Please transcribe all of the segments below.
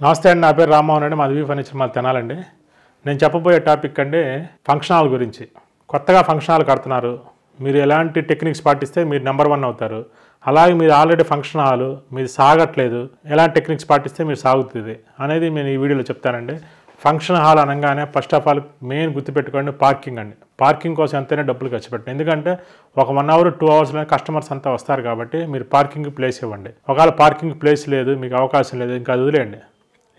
నమస్తే అండి, నా పేరు రామ్మోహన్ అండి. మాది వి ఫర్నిచర్ మాది తెనాలండి. నేను చెప్పబోయే టాపిక్ అండి ఫంక్షన్ హాల్ గురించి. కొత్తగా ఫంక్షన్ హాల్ కడుతున్నారు, మీరు ఎలాంటి టెక్నిక్స్ పాటిస్తే మీరు నెంబర్ 1 అవుతారు. అలాగే మీరు ఆల్రెడీ ఫంక్షన్ హాల్ మీరు సాగట్లేదు, ఎలాంటి టెక్నిక్స్ పాటిస్తే మీరు సాగుతుంది అనేది నేను ఈ వీడియోలో చెప్తానండి. ఫంక్షన్ హాల్ అనగానే ఫస్ట్ ఆఫ్ ఆల్ మెయిన్ గుర్తుపెట్టుకోండి పార్కింగ్ అండి. పార్కింగ్ కోసం ఎంతైనా డబ్బులు ఖర్చు పెట్టండి. ఎందుకంటే ఒక 1 అవర్ 2 అవర్స్లో కస్టమర్స్ అంతా వస్తారు కాబట్టి మీరు పార్కింగ్ ప్లేస్ ఇవ్వండి. ఒకవేళ పార్కింగ్ ప్లేస్ లేదు, మీకు అవకాశం లేదు, ఇంకా అది వదిలేయండి.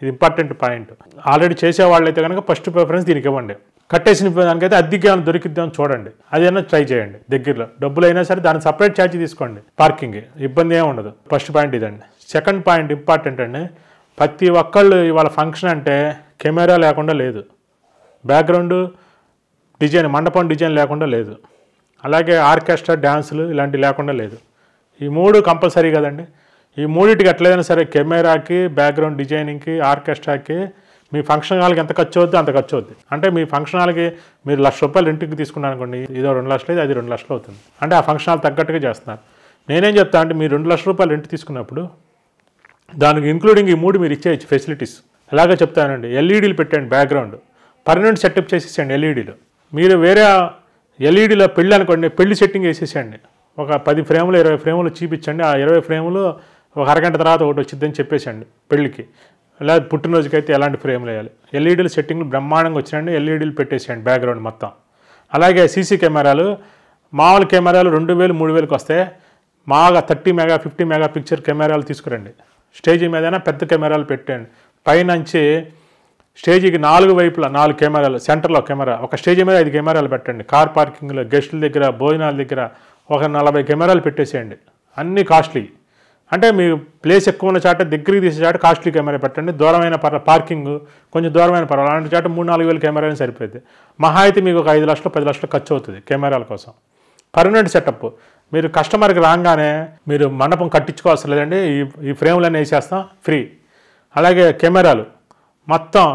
ఇది ఇంపార్టెంట్ పాయింట్. ఆల్రెడీ చేసేవాళ్ళు అయితే కనుక ఫస్ట్ ప్రిఫరెన్స్ దీనికి ఇవ్వండి. కట్టేసిన దానికైతే అద్దెకి ఏమైనా దొరికిద్దాం చూడండి, అదైనా ట్రై చేయండి. దగ్గరలో డబ్బులు అయినా సరే దానికి సపరేట్ ఛార్జ్ తీసుకోండి. పార్కింగ్ ఇబ్బంది ఏమి ఉండదు. ఫస్ట్ పాయింట్ ఇదండి. సెకండ్ పాయింట్ ఇంపార్టెంట్ అండి, ప్రతి ఒక్కళ్ళు ఇవాళ ఫంక్షన్ అంటే కెమెరా లేకుండా లేదు, బ్యాక్గ్రౌండ్ డిజైన్ మండపం డిజైన్ లేకుండా లేదు, అలాగే ఆర్కెస్ట్రా డ్యాన్సులు ఇలాంటివి లేకుండా లేదు. ఈ 3 కంపల్సరీ కదండి. ఈ 3టికి ఎట్లయినా సరే కెమెరాకి, బ్యాక్గ్రౌండ్ డిజైనింగ్కి, ఆర్కెస్ట్రాకి మీ ఫంక్షన్ హాల్కి ఎంత ఖర్చు అవుద్ది అంత ఖర్చు అవుద్ది. అంటే మీ ఫంక్షన్ హాల్కి మీరు ₹1,00,000 రెంట్కి తీసుకున్నారు అనుకోండి, ఇదో 2 లక్షలు, అది 2 లక్షలు అవుతుంది. అంటే ఆ ఫంక్షన్ హాల్ తగ్గట్టుగా చేస్తున్నారు. నేనేం చెప్తా అంటే మీరు ₹2,00,000 రెంట్ తీసుకున్నప్పుడు దానికి ఇంక్లూడింగ్ ఈ 3 మీరు ఇచ్చేయచ్చు ఫెసిలిటీస్. ఎలాగో చెప్తానండి. ఎల్ఈడీలు పెట్టండి, బ్యాక్గ్రౌండ్ పర్మనెంట్ సెటప్ చేసేసేయండి. ఎల్ఈడీలు మీరు వేరే ఎల్ఈడీలో పెళ్ళి అనుకోండి, పెళ్లి సెట్టింగ్ వేసేసేయండి. ఒక 10 ఫ్రేములు 20 ఫ్రేములు చూపించండి. ఆ 20 ఫ్రేములు ఒక అరగంట తర్వాత ఒకటి వచ్చిందని చెప్పేసండి పెళ్ళికి. లేదా పుట్టినరోజుకి అయితే ఎలాంటి ఫ్రేమ్లు వేయాలి. ఎల్ఈడీలు సెట్టింగ్లు బ్రహ్మాండంగా వచ్చినండి. ఎల్ఈడీలు పెట్టేసేయండి బ్యాక్గ్రౌండ్ మొత్తం. అలాగే సీసీ కెమెరాలు, మామూలు కెమెరాలు 2,000 3,000కి వస్తే మాగా 30 మెగా 50 మెగా పిక్చర్ కెమెరాలు తీసుకురండి. స్టేజీ మీదైనా పెద్ద కెమెరాలు పెట్టండి. పైనుంచి స్టేజీకి 4 వైపులా 4 కెమెరాలు, సెంటర్లో కెమెరా, ఒక స్టేజీ మీద 5 కెమెరాలు పెట్టండి. కార్ పార్కింగ్లో, గెస్టుల దగ్గర, భోజనాల దగ్గర ఒక 40 కెమెరాలు పెట్టేసేయండి. అన్నీ కాస్ట్లీ. అంటే మీరు ప్లేస్ ఎక్కువ ఉన్న చాట దగ్గరికి తీసే చాట కాస్ట్లీ కెమెరా పెట్టండి. దూరమైన పార్కింగ్ కొంచెం దూరమైన పర్వాలేదు, అలాంటి చాట 3-4 వేల కెమెరాలు సరిపోతుంది. మహా అయితే మీకు ఒక 5 లక్షలు 10 లక్షలు ఖర్చు అవుతుంది కెమెరాల కోసం. Permanent setup. మీరు కస్టమర్కి రాగానే మీరు మండపం కట్టించుకోవాల్సిన లేదండి, ఈ ఫ్రేమ్లన్నీ వేసేస్తాం ఫ్రీ. అలాగే కెమెరాలు మొత్తం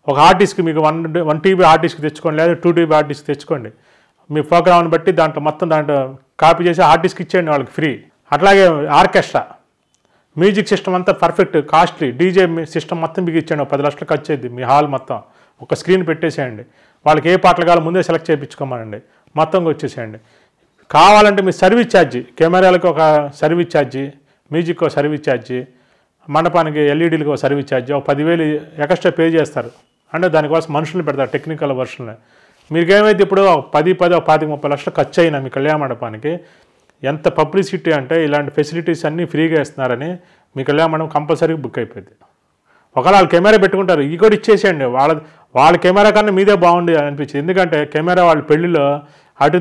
ఒక హార్డ్ డిస్క్ మీకు 1 TB హార్డ్ డిస్క్ తెచ్చుకోండి, లేదా 2 TB హార్డ్ డిస్క్ తెచ్చుకోండి. మీ ప్రోగ్రామ్ని బట్టి దాంట్లో కాపీ చేసి హార్డ్ డిస్క్ ఇచ్చేయండి వాళ్ళకి ఫ్రీ. అట్లాగే ఆర్కెస్ట్రా మ్యూజిక్ సిస్టమ్ అంతా పర్ఫెక్ట్ కాస్ట్లీ డీజే సిస్టమ్ మొత్తం మీకు ఇచ్చేయండి. 10 లక్షలు ఖర్చు అయ్యింది. మీ హాల్ మొత్తం ఒక స్క్రీన్ పెట్టేసేయండి. వాళ్ళకి ఏ పాటలు కావాలో ముందే సెలెక్ట్ చేయించుకోమనండి, మొత్తంగా వచ్చేసేయండి. కావాలంటే మీ సర్వీస్ ఛార్జీ, కెమెరాలకు ఒక సర్వీస్ ఛార్జీ, మ్యూజిక్ ఒక సర్వీస్ ఛార్జీ, మండపానికి ఎల్ఈడీలకు ఒక సర్వీస్ ఛార్జీ, ఒక 10,000 ఎక్స్ట్రా పే చేస్తారు. అంటే దానికోసం మనుషులు పెడతారు, టెక్నికల్ వర్షన్లో. మీకేమైతే ఇప్పుడు 10 25-30 లక్షలు ఖర్చు అయినా మీ కళ్యాణ మండపానికి ఎంత పబ్లిసిటీ అంటే ఇలాంటి ఫెసిలిటీస్ అన్నీ ఫ్రీగా ఇస్తున్నారని మీ కళ్యాణ మండపం కంపల్సరీగా బుక్ అయిపోయింది. ఒకవేళ వాళ్ళు కెమెరా పెట్టుకుంటారు, ఈ కూడా ఇచ్చేసేయండి. వాళ్ళ కెమెరా కన్నా మీదే బాగుంది అనిపించింది. ఎందుకంటే కెమెరా వాళ్ళ పెళ్ళిలో అటు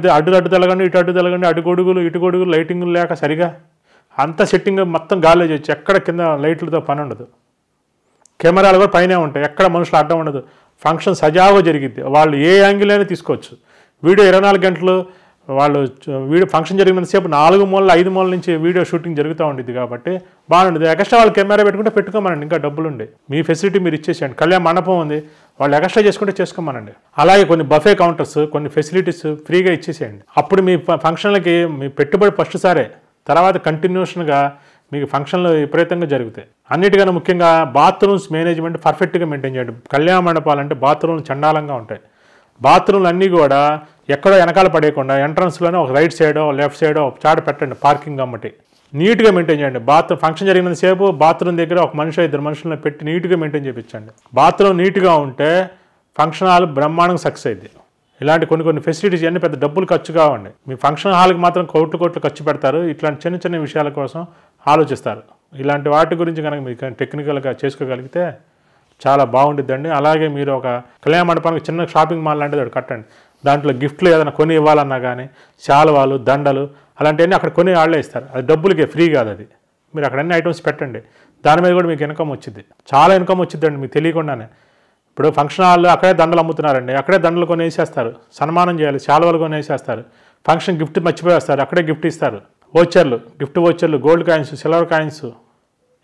తెలగండి, ఇటు తెలగండి, అటు గొడుగులు లైటింగులు లేక సరిగా అంత సెట్టింగ్ మొత్తం గాల్లో చేయొచ్చు. ఎక్కడ కింద లైట్లతో పని ఉండదు. కెమెరాలు కూడా పైనే ఉంటాయి, ఎక్కడ మనుషులు అడ్డం ఉండదు. ఫంక్షన్ సజావుగా జరిగిద్ది. వాళ్ళు ఏ యాంగిల్ అయినా తీసుకోవచ్చు. వీడియో 24 గంటలు వాళ్ళు ఫంక్షన్ జరిగినంతసేపు 4 మూలలు 5 మూలల నుంచి వీడియో షూటింగ్ జరుగుతూ ఉంటుంది కాబట్టి బాగుంటుంది. ఎక్స్ట్రా వాళ్ళు కెమెరా పెట్టుకుంటే పెట్టుకోమనండి, ఇంకా డబ్బులుండి మీ ఫెసిలిటీ మీరు ఇచ్చేసేయండి. కళ్యాణ మండపం ఉంది, వాళ్ళు ఎక్స్ట్రా చేసుకుంటే చేసుకోమనండి. అలాగే కొన్ని బఫే కౌంటర్స్, కొన్ని ఫెసిలిటీస్ ఫ్రీగా ఇచ్చేసేయండి. అప్పుడు మీ ఫంక్షన్లకి మీ పెట్టుబడి ఫస్ట్ సారే, తర్వాత కంటిన్యూషన్గా మీకు ఫంక్షన్లు విపరీతంగా జరుగుతాయి. అన్నిటికన్నా ముఖ్యంగా బాత్రూమ్స్ మేనేజ్మెంట్ పర్ఫెక్ట్గా మెయింటైన్ చేయండి. కళ్యాణ మండపాలంటే బాత్రూమ్లు చండాలంగా ఉంటాయి. బాత్రూమ్లు అన్నీ కూడా ఎక్కడో వెనకాల పడేయకుండా ఎంట్రన్స్లోనే ఒక రైట్ సైడో లెఫ్ట్ సైడో ఒక చాట పెట్టండి. పార్కింగ్ అమ్మటి నీట్గా మెయింటైన్ చేయండి. ఫంక్షన్ జరిగినంతసేపు బాత్రూమ్ దగ్గర ఒక మనిషి 2 మనుషులను పెట్టి నీట్గా మెయింటైన్ చేయించండి. బాత్రూమ్ నీట్గా ఉంటే ఫంక్షన్ హాల్ బ్రహ్మాండంగా సక్సెస్ అయింది. ఇలాంటి కొన్ని ఫెసిలిటీస్ అన్నీ పెద్ద డబ్బులు ఖర్చు కావండి. మీ ఫంక్షన్ హాల్కి మాత్రం కోట్లు ఖర్చు పెడతారు. ఇట్లాంటి చిన్న విషయాల కోసం ఆలోచిస్తారు. ఇలాంటి వాటి గురించి కనుక మీకు టెక్నికల్గా చేసుకోగలిగితే చాలా బాగుంటుందండి. అలాగే మీరు ఒక కళ్యాణ మండపానికి చిన్న షాపింగ్ మాల్ లాంటిది ఒకటి కట్టండి. దాంట్లో గిఫ్ట్లు ఏదైనా కొని ఇవ్వాలన్నా కానీ శాలువాలు, దండలు అలాంటివన్నీ అక్కడ కొని వాళ్ళే ఇస్తారు. అది డబ్బులకే, ఫ్రీ కాదు అది. మీరు అక్కడ అన్ని ఐటమ్స్ పెట్టండి. దాని మీద కూడా మీకు ఇన్కమ్ వచ్చింది, చాలా ఇన్కమ్ వచ్చిందండి మీకు తెలియకుండానే. ఇప్పుడు ఫంక్షన్ హాల్లో అక్కడే దండలు అమ్ముతున్నారండి, అక్కడే దండలు కొని వేసేస్తారు. సన్మానం చేయాలి, శాలువాలు కొని వేసేస్తారు. ఫంక్షన్ గిఫ్ట్ మర్చిపోయేస్తారు, అక్కడే గిఫ్ట్ ఇస్తారు. గిఫ్ట్ వోచర్లు, గోల్డ్ కాయిన్స్, సిల్వర్ కాయిన్స్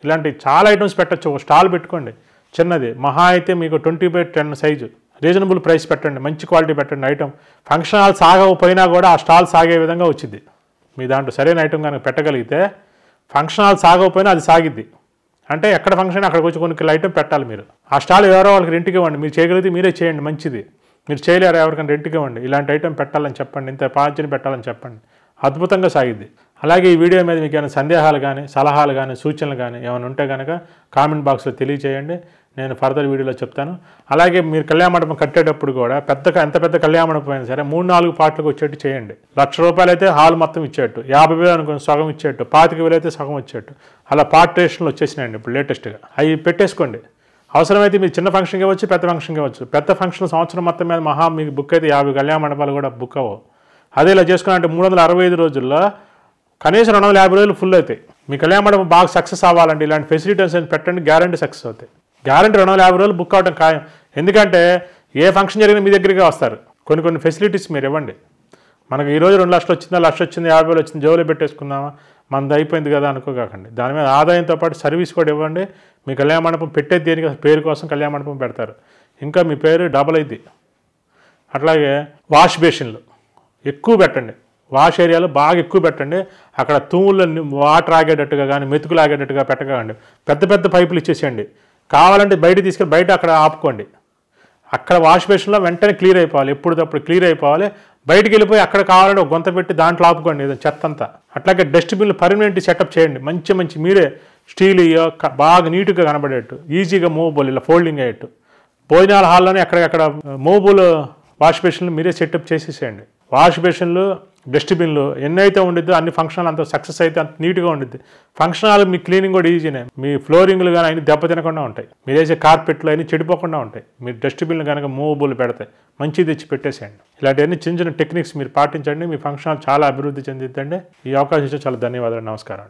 ఇలాంటి చాలా ఐటమ్స్ పెట్టచ్చు. ఒక స్టాల్ పెట్టుకోండి చిన్నది, మహా అయితే మీకు 20x10 సైజు, రీజనబుల్ ప్రైస్ పెట్టండి, మంచి క్వాలిటీ పెట్టండి ఐటమ్. ఫంక్షన్ హాల్ సాగకపోయినా కూడా ఆ స్టాల్ సాగే విధంగా వచ్చింది. మీ దాంట్లో సరైన ఐటమ్ కనుక పెట్టగలిగితే ఫంక్షన్ హాల్ సాగకపోయినా అది సాగిద్ది. అంటే ఎక్కడ ఫంక్షన్ అక్కడికి వచ్చి కొన్ని ఐటమ్ పెట్టాలి మీరు. ఆ స్టాల్ ఎవరో వాళ్ళకి రెంట్కి ఇవ్వండి. మీరు చేయగలిగితే మీరే చేయండి, మంచిది. మీరు చేయలేరు ఎవరికైనా రెంట్కి ఇవ్వండి. ఇలాంటి ఐటమ్ పెట్టాలని చెప్పండి, ఇంత పాంచని పెట్టాలని చెప్పండి, అద్భుతంగా సాగిద్ది. అలాగే ఈ వీడియో మీద మీకు ఏమైనా సందేహాలు కానీ, సలహాలు కానీ, సూచనలు కానీ ఏమైనా ఉంటే కనుక కామెంట్ బాక్స్లో తెలియజేయండి. నేను ఫర్దర్ వీడియోలో చెప్తాను. అలాగే మీరు కళ్యాణ మండపం కట్టేటప్పుడు కూడా ఎంత పెద్ద కళ్యాణ మండపం అయినా సరే 3-4 పార్ట్లకు వచ్చేట్టు చేయండి. ₹1,00,000 అయితే హాల్ మొత్తం ఇచ్చేట్టు, 50,000 అనుకుని సగం ఇచ్చేట్టు, 25,000 అయితే సగం వచ్చేట్టు, అలా పార్టేషన్లు వచ్చేసినాయండి ఇప్పుడు లేటెస్ట్గా. అవి పెట్టేసుకోండి. అవసరమైతే మీరు చిన్న ఫంక్షన్కి ఇవ్వచ్చు, పెద్ద ఫంక్షన్కి ఇవ్వచ్చు. పెద్ద ఫంక్షన్ సంవత్సరం మొత్తం మీద మీకు బుక్ అయితే 50 కళ్యాణ మండపాలు కూడా బుక్ అవ్వవు. అదే ఇలా చేసుకున్నారంటే 365 రోజుల్లో కనీసం 250 రోజులు ఫుల్ అవుతాయి. మీ కళ్యాణ మండపం బాగా సక్సెస్ అవ్వాలంటే ఇలాంటి ఫెసిలిటీస్ పెట్టండి, గ్యారంటీ సక్సెస్ అవుతాయి. గ్యారంటీ 250 రోజులు బుక్ అవడం ఖాయం. ఎందుకంటే ఏ ఫంక్షన్ జరిగినా మీ దగ్గరికి వస్తారు. కొన్ని ఫెసిలిటీస్ మీరు ఇవ్వండి. మనకు ఈరోజు 2 లక్షలు వచ్చిందా, 1,00,000 వచ్చింది, 50,000 వచ్చింది, జోలో పెట్టేసుకుందామా, మనది అయిపోయింది కదా అనుకోకండి. దాని మీద ఆదాయంతో పాటు సర్వీస్ కూడా ఇవ్వండి. మీ కళ్యాణ మండపం పెట్టేది దేనికి, పేరు కోసం కళ్యాణ మండపం పెడతారు, ఇంకా మీ పేరు డబల్ అయింది. అట్లాగే వాష్ బేసిన్లు ఎక్కువ పెట్టండి. వాష్ ఏరియాలో బాగా ఎక్కువ పెట్టండి. అక్కడ తూములు వాటర్ ఆగేటట్టుగా కానీ మెతుకులు ఆగేటట్టుగా పెట్టకండి. పెద్ద పైపులు ఇచ్చేసేయండి. కావాలంటే బయట తీసుకెళ్ళి బయట అక్కడ ఆపుకోండి. అక్కడ వాష్ బేసిన్లో వెంటనే క్లియర్ అయిపోవాలి, ఎప్పుడప్పుడు క్లియర్ అయిపోవాలి. బయటికి వెళ్ళిపోయి అక్కడ కావాలంటే ఒక గొంత పెట్టి దాంట్లో ఆపుకోండి చెత్త అంతా. అట్లాగే డస్ట్బిన్లు పర్మనెంట్ సెటప్ చేయండి. మంచి మీరే స్టీల్ బాగా నీట్గా కనబడేట్టు, ఈజీగా మూవబుల్, ఇలా ఫోల్డింగ్ అయ్యేట్టు. భోజనాల హాల్లోనే అక్కడ మూవబుల్ వాష్ బేసిన్లు మీరే సెటప్ చేసేసేయండి. వాష్ బేసిన్లు, డస్ట్బిన్లు ఎన్నైతే ఉండిద్దో అన్ని ఫంక్షన్లు అంత సక్సెస్ అయితే అంత నీట్గా ఉండిద్ది. ఫంక్షన్ హాల్ మీ క్లీనింగ్ కూడా ఈజీనే. మీ ఫ్లోరింగ్లు కానీ అన్ని దెబ్బ తినకుండా ఉంటాయి. మీరు వేసే కార్పెట్లు అన్నీ చెడిపోకుండా ఉంటాయి. మీరు డస్ట్బిన్లు కనుక మూవబుల్ పెడతాయి, మంచిది తెచ్చి పెట్టేసేయండి. ఇలాంటివన్నీ చిన్న టెక్నిక్స్ మీరు పాటించండి. మీ ఫంక్షన్ హాల్ చాలా అభివృద్ధి చెందిద్దండి. ఈ అవకాశం ఇచ్చే చాలా ధన్యవాదాలు. నమస్కారం.